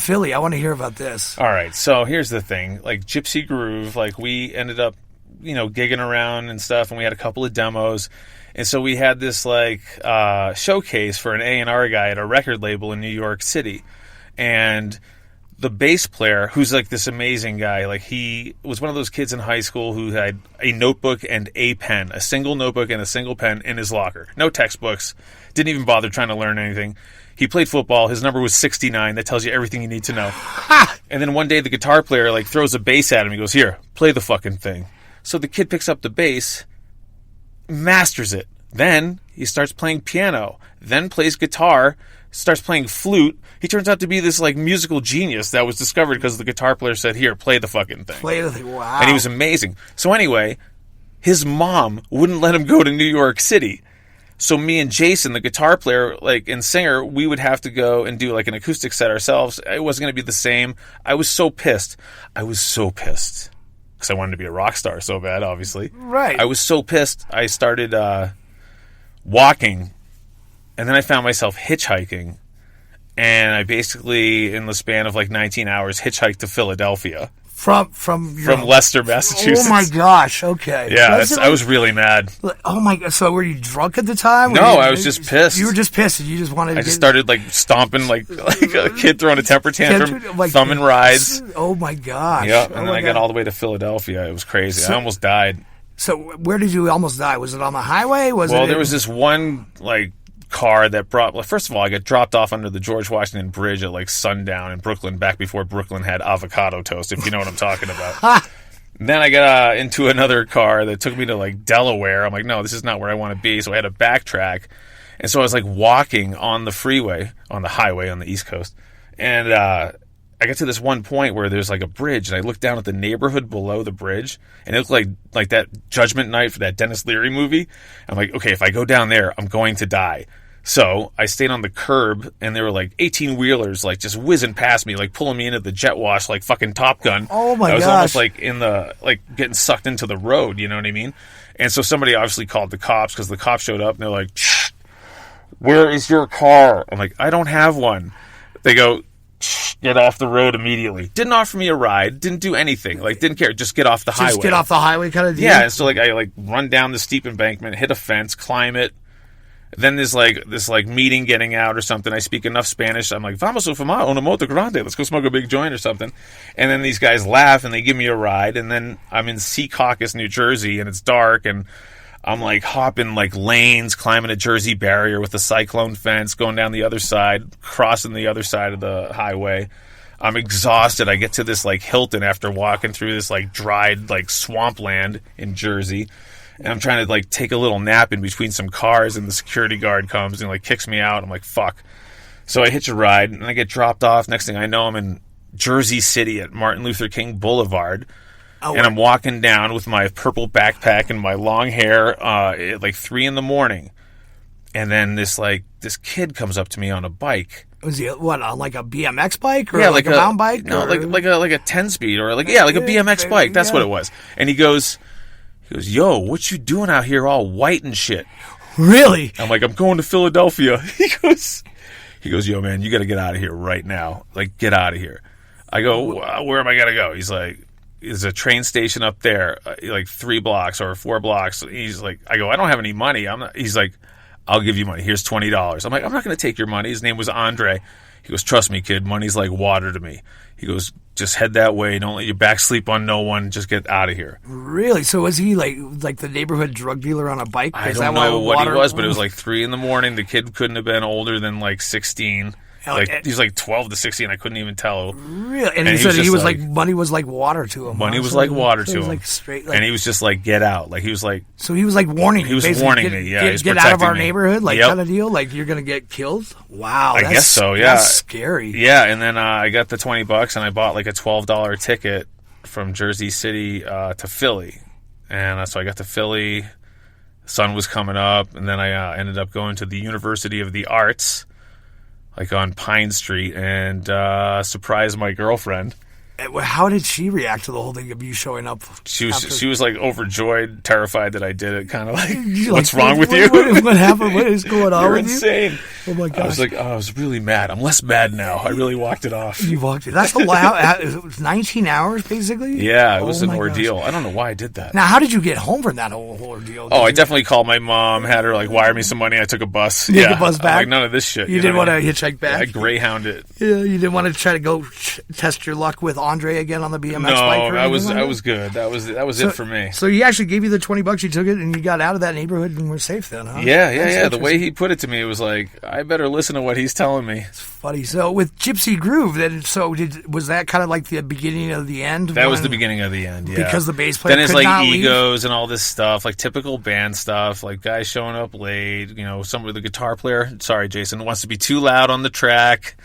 Philly, I want to hear about this. All right, so here's the thing. Like Gypsy Groove, like we ended up, gigging around and stuff, and we had a couple of demos. And so we had this like showcase for an A&R guy at a record label in New York City. And the bass player, who's like this amazing guy, like he was one of those kids in high school who had a notebook and a pen, a single notebook and a single pen in his locker. No textbooks. Didn't even bother trying to learn anything. He played football. His number was 69. That tells you everything you need to know. And then one day the guitar player like throws a bass at him. He goes, "Here, play the fucking thing." So the kid picks up the bass, masters it. Then he starts playing piano, then plays guitar, starts playing flute. He turns out to be this like musical genius that was discovered because the guitar player said, "Here, play the fucking thing." Play the thing. Wow. And he was amazing. So anyway, his mom wouldn't let him go to New York City. So me and Jason, the guitar player like and singer, we would have to go and do like an acoustic set ourselves. It wasn't going to be the same. I was so pissed. Because I wanted to be a rock star so bad, obviously. Right. I was so pissed. I started walking, and then I found myself hitchhiking. And I basically, in the span of like 19 hours, hitchhiked to Philadelphia. From Leicester, Massachusetts. Oh my gosh! Okay. Yeah, I was really mad. Oh my god! So were you drunk at the time? No, I was just pissed. You were just pissed, and you just wanted. I just started like stomping like a kid throwing a temper tantrum, like, thumbing rides. Oh my gosh! Yeah, and then I got all the way to Philadelphia. It was crazy. I almost died. So where did you almost die? Was it on the highway? There was this one like car that brought. Well, first of all, I got dropped off under the George Washington Bridge at like sundown in Brooklyn, back before Brooklyn had avocado toast, if you know what I'm talking about. Then I got into another car that took me to like Delaware. I'm like, no, this is not where I want to be. So I had to backtrack, and so I was like walking on the freeway, on the highway on the East Coast, and I got to this one point where there's like a bridge, and I looked down at the neighborhood below the bridge, and it looked like that Judgment Night for that Dennis Leary movie. I'm like, okay, if I go down there, I'm going to die. So I stayed on the curb, and there were like 18-wheelers like just whizzing past me, like pulling me into the jet wash like fucking Top Gun. Oh my gosh. I was almost like in the like getting sucked into the road, you know what I mean? And so somebody obviously called the cops, because the cops showed up, and they're like, "Where is your car?" I'm like, "I don't have one." They go, "Get off the road immediately." Didn't offer me a ride, didn't do anything, like didn't care, just get off the highway. Just get off the highway kind of deal? Yeah, and so like I like run down the steep embankment, hit a fence, climb it. Then there's like this like meeting getting out or something. I speak enough Spanish. I'm like, "Vamos a fumar una moto grande. Let's go smoke a big joint or something." And then these guys laugh and they give me a ride. And then I'm in Secaucus, New Jersey, and it's dark, and I'm like hopping like lanes, climbing a Jersey barrier with a cyclone fence, going down the other side, crossing the other side of the highway. I'm exhausted. I get to this like Hilton after walking through this like dried like swampland in Jersey. And I'm trying to like take a little nap in between some cars, and the security guard comes and like kicks me out. I'm like, fuck. So I hitch a ride, and I get dropped off. Next thing I know, I'm in Jersey City at Martin Luther King Boulevard. And I'm walking down with my purple backpack and my long hair at like 3 a.m. And then this kid comes up to me on a bike. Was he on like a BMX bike or like a mountain bike? No, like a 10-speed or like a BMX bike. That's what it was. And he goes, "Yo, what you doing out here all white and shit?" Really? I'm like, "I'm going to Philadelphia." He goes, "Yo, man, you got to get out of here right now. Like, get out of here." I go, "Where am I going to go?" He's like, "There's a train station up there, like 3 blocks or 4 blocks." He's like, I go, "I don't have any money." He's like, "I'll give you money. Here's $20. I'm like, "I'm not going to take your money." His name was Andre. He goes, "Trust me, kid. Money's like water to me." He goes, "Just head that way. Don't let your back sleep on no one. Just get out of here." Really? So was he like the neighborhood drug dealer on a bike? I don't know what he was, but it was like 3 a.m. The kid couldn't have been older than like 16. Like he's like 12 to 16. I couldn't even tell. Really? And he said he was like money was like water to him. Money was like water to him. Like straight, and he was just like, "Get out!" Like he was like. So he was like warning. He was warning me. Yeah, get out of our neighborhood, like kind of deal. Like you're gonna get killed. Wow. I guess so. Yeah. That's scary. Yeah, and then I got the $20 and I bought like a $12 ticket from Jersey City to Philly, and so I got to Philly. The sun was coming up, and then I ended up going to the University of the Arts, like on Pine Street, and surprised my girlfriend. How did she react to the whole thing of you showing up? She was like overjoyed, terrified that I did it. Kind of like, You're what's like, wrong with you? What happened? What is going on You're with insane. you? Oh my gosh! I was like, I was really mad. I'm less mad now. I really walked it off. You walked it. That's a lot. It was 19 hours, basically. Yeah, it was an my ordeal. gosh. I don't know why I did that. Now, how did you get home from that whole ordeal? I definitely called my mom, had her like wire me some money. I took a bus. You took a bus back? I'm like, none of this shit. You didn't want to hitchhike back? I Greyhound it. Yeah, you didn't want to try to go test your luck with Andre again on the BMX bike? No, I was good. That was it for me. So he actually gave you the $20. You took it and you got out of that neighborhood and were safe then, huh? Yeah. The way he put it to me, it was like, I better listen to what he's telling me. It's funny. So with Gypsy Groove, then, was that kind of like the beginning of the end? That was the beginning of the end, yeah. Because the bass player then it's could like not egos and all this stuff, like typical band stuff, like guys showing up late, some of the guitar player, sorry Jason, wants to be too loud on the track.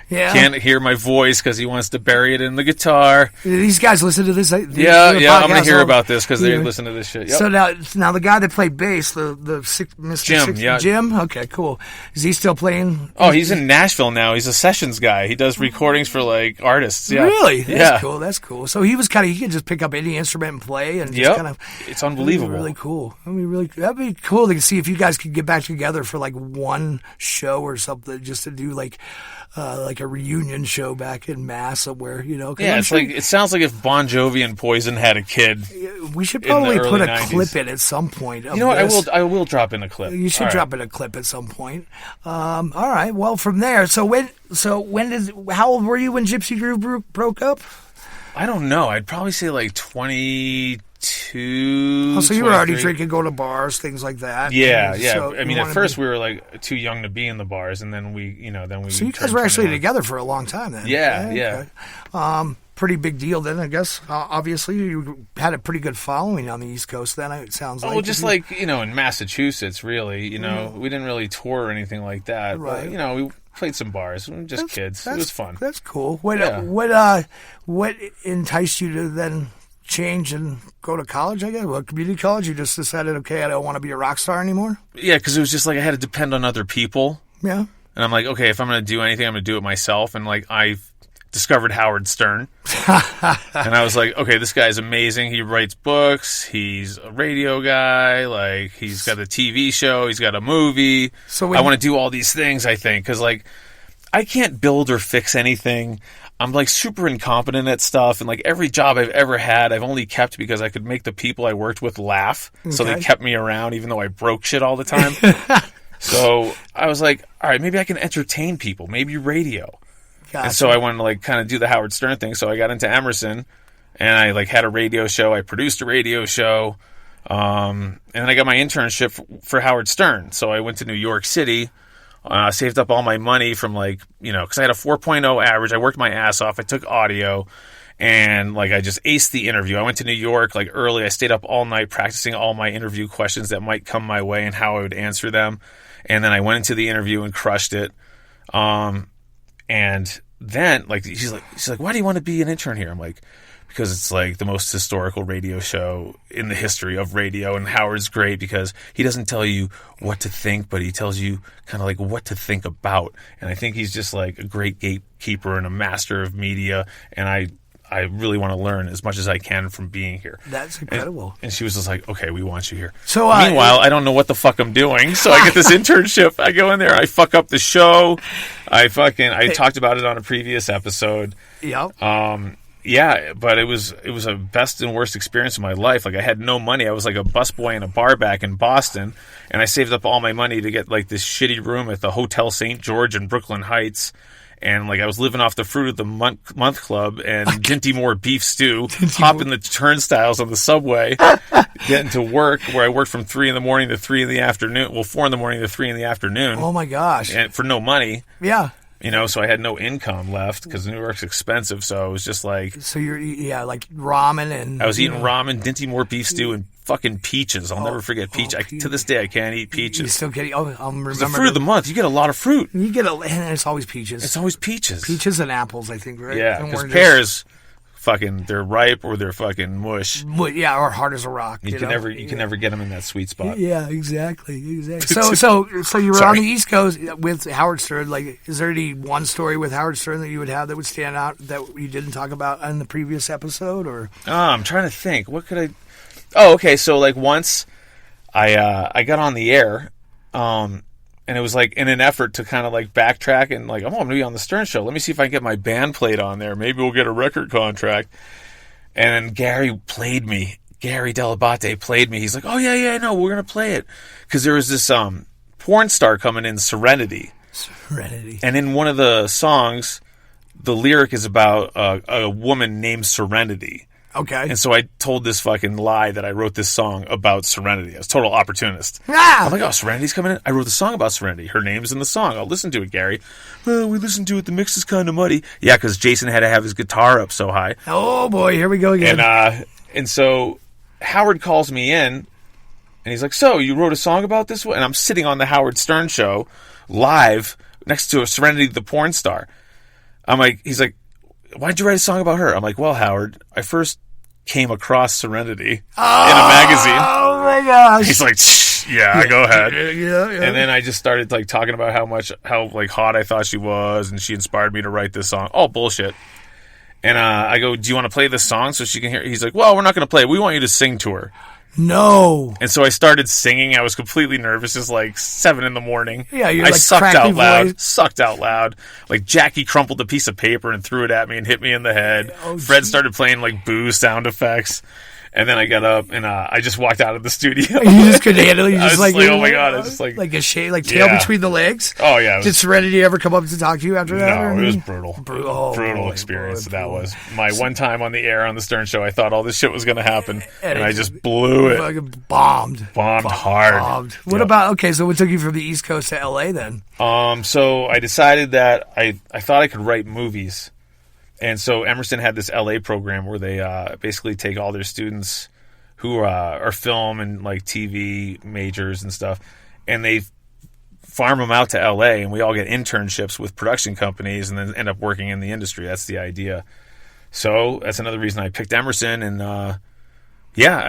Yeah. Can't hear my voice because he wants to bury it in the guitar. These guys listen to this. Yeah, I'm going to hear about this because they listen to this shit. Yep. So now the guy that played bass, Mr. Jim, Jim? Okay, cool. Is he still playing? Oh, he's in Nashville now. He's a sessions guy. He does recordings for like artists. Yeah. Really? That's cool. So he could just pick up any instrument and play and just kind of. It's unbelievable. Really cool. That'd be cool to see if you guys could get back together for like one show or something, just to do like a reunion show back in Mass somewhere, Yeah, it sounds like if Bon Jovi and Poison had a kid. We should probably put a 90s. clip in at some point. You know what? I will drop in a clip. You should drop in a clip at some point. All right. Well, from there, how old were you when Gypsy Groove broke up? I don't know. I'd probably say like 22. Oh, so you were already drinking, going to bars, things like that. Yeah. So I mean, at first we were like too young to be in the bars, and then we. So you guys were actually together for a long time then. Yeah. Okay. Pretty big deal then, I guess. Obviously, you had a pretty good following on the East Coast then, it sounds like. Oh, just like, in Massachusetts, really. We didn't really tour or anything like that. Right. But, we played some bars. We were just kids. It was fun. That's cool. What enticed you to then change and go to college, I guess? Well, community college? You just decided, okay, I don't want to be a rock star anymore? Yeah, because it was just like I had to depend on other people. Yeah. And I'm like, okay, if I'm going to do anything, I'm going to do it myself. And like I discovered Howard Stern. And I was like, okay, this guy's amazing. He writes books. He's a radio guy. Like, he's got a TV show. He's got a movie. So I want to do all these things, I think. Because, like, I can't build or fix anything. I'm, like, super incompetent at stuff. And, like, every job I've ever had, I've only kept because I could make the people I worked with laugh. Okay. So they kept me around, even though I broke shit all the time. So I was like, all right, maybe I can entertain people. Maybe radio. Gotcha. And so I wanted to like kind of do the Howard Stern thing. So I got into Emerson, and I like had a radio show. I produced a radio show, and then I got my internship for Howard Stern. So I went to New York City, saved up all my money from because I had a 4.0 average. I worked my ass off. I took audio, and like I just aced the interview. I went to New York like early. I stayed up all night practicing all my interview questions that might come my way and how I would answer them. And then I went into the interview and crushed it. And then, like, she's like, why do you want to be an intern here? I'm like, because it's, like, the most historical radio show in the history of radio, and Howard's great because he doesn't tell you what to think, but he tells you kind of, like, what to think about. And I think he's just, like, a great gatekeeper and a master of media, and I really want to learn as much as I can from being here. That's incredible. And she was just like, okay, we want you here. So meanwhile, I don't know what the fuck I'm doing. So I get this internship. I go in there. I fuck up the show. I talked about it on a previous episode. Yep. Yeah, but it was a best and worst experience of my life. Like I had no money. I was like a busboy in a bar back in Boston, and I saved up all my money to get like this shitty room at the Hotel St. George in Brooklyn Heights. And, like, I was living off the fruit of the month club and Dinty Moore beef stew, hopping the turnstiles on the subway, getting to work, where I worked from 3 in the morning to 3 in the afternoon. Well, 4 in the morning to 3 in the afternoon. Oh, my gosh. And for no money. Yeah. So I had no income left because New York's expensive. So it was just like... So you're, like ramen and... I was eating ramen, Dinty Moore beef stew, and fucking peaches. I'll never forget peach. To this day, I can't eat peaches. You still get... Oh, I'll remember... It's the fruit of the month. You get a lot of fruit. And it's always peaches. It's always peaches. Peaches and apples, I think, right? Yeah, because pears... they're ripe or they're fucking mush. Yeah, or hard as a rock. You can never get them in that sweet spot. Yeah, exactly. So you were on the East Coast with Howard Stern. Like, is there any one story with Howard Stern that you would have that would stand out that you didn't talk about in the previous episode? Or I'm trying to think. What could I? Oh, okay. So like once I got on the air, and it was like in an effort to kind of like backtrack and like, I'm going to be on the Stern Show. Let me see if I can get my band played on there. Maybe we'll get a record contract. And then Gary Delabate played me. He's like, oh, yeah, no, we're going to play it. Because there was this porn star coming in, Serenity. And in one of the songs, the lyric is about a woman named Serenity. Okay. And so I told this fucking lie that I wrote this song about Serenity. I was a total opportunist. Ah! I'm like, oh, Serenity's coming in? I wrote the song about Serenity. Her name's in the song. I'll listen to it, Gary. Well, we listened to it. The mix is kind of muddy. Yeah, because Jason had to have his guitar up so high. Oh, boy. Here we go again. And so Howard calls me in, and he's like, so you wrote a song about this one? And I'm sitting on the Howard Stern Show live next to Serenity the porn star. He's like, why'd you write a song about her? I'm like, well, Howard, I first came across Serenity in a magazine. Oh my gosh! He's like, yeah, go ahead. Yeah. And then I just started like talking about how like hot I thought she was, and she inspired me to write this song. All bullshit. And I go, do you want to play this song so she can hear it? He's like, well, we're not going to play it. We want you to sing to her. No. And so I started singing. I was completely nervous. It's like 7 a.m. Yeah, you're I like sucked out loud. voice. Sucked out loud. Like Jackie crumpled a piece of paper and threw it at me and hit me in the head. Oh, Fred started playing like boo sound effects. And then I got up and I just walked out of the studio. You just couldn't handle it. You I just was like, oh my God. I was just like a shade, like tail between the legs. Oh yeah. Did Serenity ever come up to talk to you after that? No, it was brutal. Brutal Experience. That was my one time on the air on the Stern Show. I thought all this shit was going to happen, and I just blew it. Fucking bombed hard. What about so what took you from the East Coast to LA then? So I decided that I thought I could write movies, and so Emerson had this LA program where they basically take all their students who are film and like TV majors and stuff, and they farm them out to LA, and we all get internships with production companies and then end up working in the industry. That's the idea. So that's another reason I picked Emerson, and I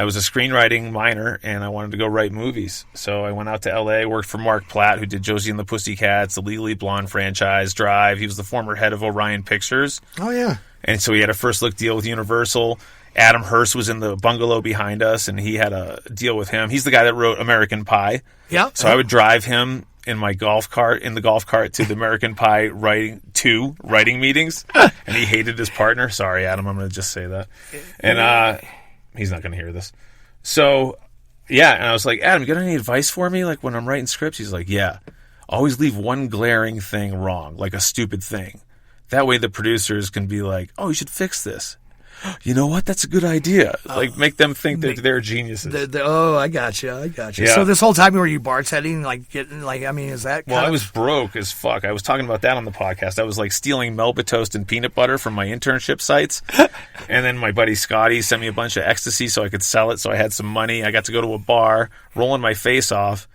was a screenwriting minor, and I wanted to go write movies. So I went out to LA, worked for Mark Platt, who did Josie and the Pussycats, the Legally Blonde franchise, Drive. He was the former head of Orion Pictures. Oh, yeah. And so he had a first look deal with Universal. Adam Hurst was in the bungalow behind us, and he had a deal with him. He's the guy that wrote American Pie. Yeah. So I would drive him in the golf cart to the American Pie writing meetings, and he hated his partner. Sorry, Adam, I'm going to just say that. And he's not going to hear this. So, yeah, and I was like, Adam, you got any advice for me, like when I'm writing scripts? He's like, yeah, always leave one glaring thing wrong, like a stupid thing. That way the producers can be like, oh, you should fix this. You know what? That's a good idea. Like, make them think that they're geniuses. I got you. Yeah. So this whole time were you bartending, is that? Well, I was broke as fuck. I was talking about that on the podcast. I was like stealing Melba toast and peanut butter from my internship sites, and then my buddy Scotty sent me a bunch of ecstasy so I could sell it. So I had some money. I got to go to a bar, rolling my face off.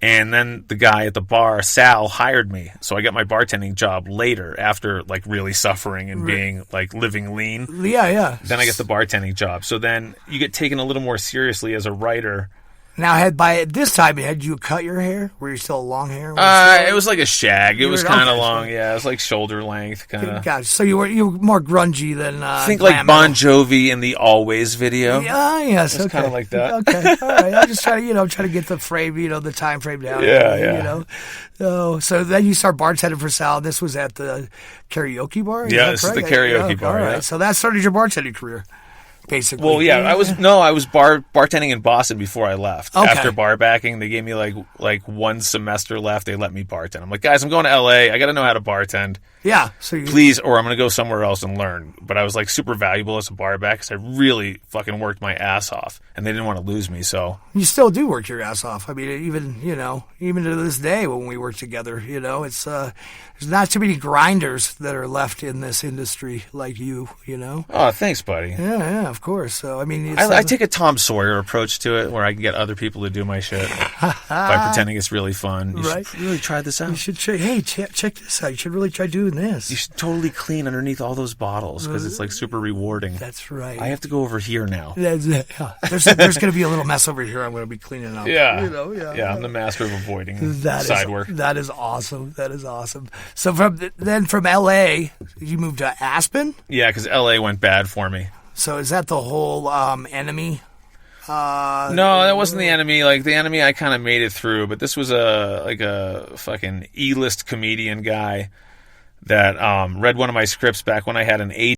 And then the guy at the bar, Sal, hired me. So I got my bartending job later after like really suffering and being like living lean. Yeah. Then I get the bartending job. So then you get taken a little more seriously as a writer. Now, by this time, had you cut your hair? Were you still long hair? It was like a shag. It was kind of long. Yeah, it was like shoulder length, kind of. Gotcha. So you were more grungy than think like Bon Jovi in the Always video. Yeah, yes, it's kind of like that. Okay, all right. I just try to get the frame, the time frame down. Yeah. So then you start bartending for Sal. This was at the karaoke bar. Yeah, this is the karaoke bar. All right. Yeah. So that started your bartending career. Basically. Well, yeah, I was bartending in Boston before I left. Okay. After bar backing, they gave me like one semester left. They let me bartend. I'm like, guys, I'm going to LA. I got to know how to bartend. Yeah. So please, or I'm going to go somewhere else and learn. But I was like super valuable as a bar back because I really fucking worked my ass off, and they didn't want to lose me. So you still do work your ass off. I mean, even to this day when we work together, it's there's not too many grinders that are left in this industry like you. Oh, thanks, buddy. Yeah, of course. So I mean, I take a Tom Sawyer approach to it, where I can get other people to do my shit by pretending it's really fun. You should really try this out. You should check this out. You should really try doing this. You should totally clean underneath all those bottles because it's like super rewarding. That's right. I have to go over here now. There's going to be a little mess over here I'm going to be cleaning up. Yeah. Yeah. I'm the master of avoiding That side work. That is awesome. That is awesome. So from L.A., you moved to Aspen? Yeah, because L.A. went bad for me. So is that the whole enemy? No, that wasn't the enemy. Like, the enemy I kind of made it through, but this was a fucking E-list comedian guy that read one of my scripts back when I had an A